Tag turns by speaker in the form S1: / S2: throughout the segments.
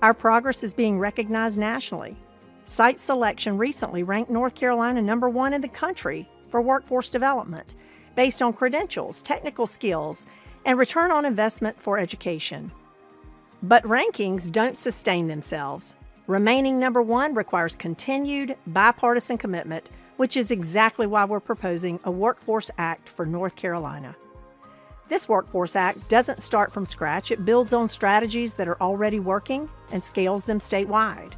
S1: Our progress is being recognized nationally. Site Selection recently ranked North Carolina #1 in the country for workforce development, based on credentials, technical skills, and return on investment for education. But rankings don't sustain themselves. Remaining #1 requires continued bipartisan commitment, which is exactly why we're proposing a Workforce Act for North Carolina. This Workforce Act doesn't start from scratch. It builds on strategies that are already working and scales them statewide.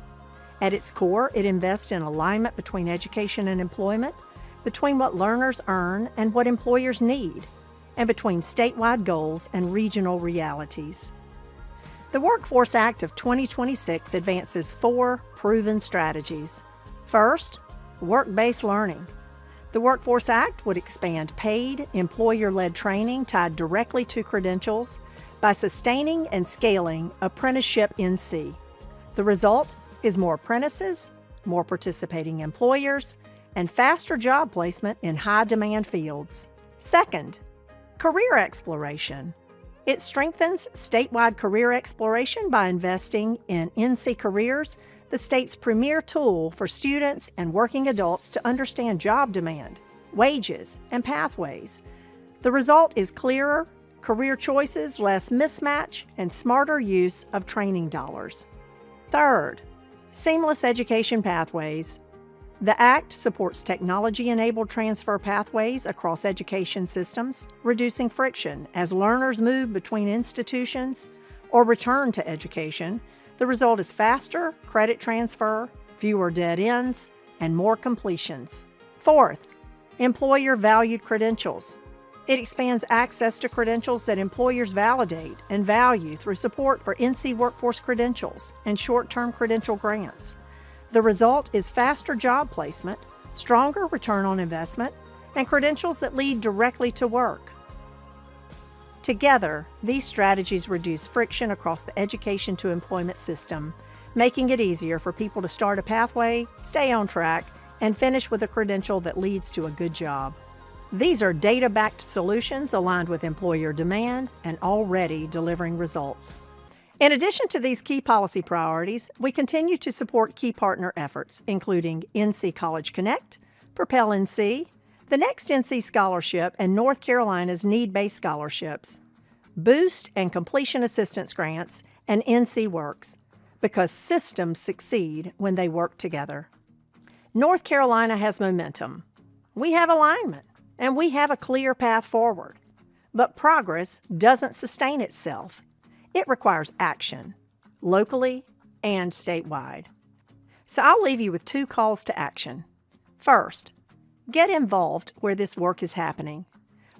S1: At its core, it invests in alignment between education and employment, between what learners earn and what employers need, and between statewide goals and regional realities. The Workforce Act of 2026 advances 4 proven strategies. First, work-based learning. The Workforce Act would expand paid, employer-led training tied directly to credentials by sustaining and scaling Apprenticeship NC. The result is more apprentices, more participating employers, and faster job placement in high-demand fields. Second, career exploration. It strengthens statewide career exploration by investing in NC Careers, the state's premier tool for students and working adults to understand job demand, wages, and pathways. The result is clearer career choices, less mismatch, and smarter use of training dollars. Third, seamless education pathways. The Act supports technology-enabled transfer pathways across education systems, reducing friction as learners move between institutions or return to education. The result is faster credit transfer, fewer dead ends, and more completions. Fourth, employer-valued credentials. It expands access to credentials that employers validate and value through support for NC Workforce credentials and short-term credential grants. The result is faster job placement, stronger return on investment, and credentials that lead directly to work. Together, these strategies reduce friction across the education to employment system, making it easier for people to start a pathway, stay on track, and finish with a credential that leads to a good job. These are data-backed solutions aligned with employer demand and already delivering results. In addition to these key policy priorities, we continue to support key partner efforts, including NC College Connect, Propel NC, the Next NC Scholarship, and North Carolina's need-based scholarships, Boost and Completion Assistance Grants, and NC Works, because systems succeed when they work together. North Carolina has momentum. We have alignment, and we have a clear path forward. But progress doesn't sustain itself. It requires action, locally and statewide. So I'll leave you with 2 calls to action. First, get involved where this work is happening.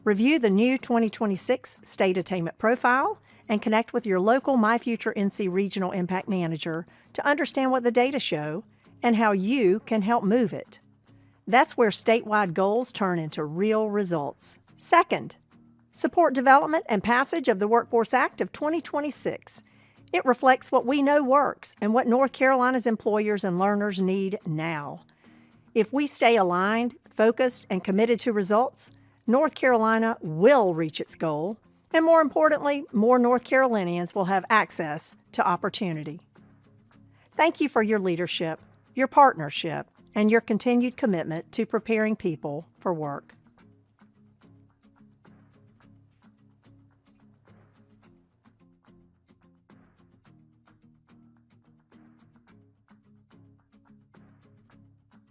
S1: Review the new 2026 State Attainment Profile and connect with your local My Future NC Regional Impact Manager to understand what the data show and how you can help move it. That's where statewide goals turn into real results. Second, support development and passage of the Workforce Act of 2026. It reflects what we know works and what North Carolina's employers and learners need now. If we stay aligned, focused, and committed to results, North Carolina will reach its goal, and more importantly, more North Carolinians will have access to opportunity. Thank you for your leadership, your partnership, and your continued commitment to preparing people for work.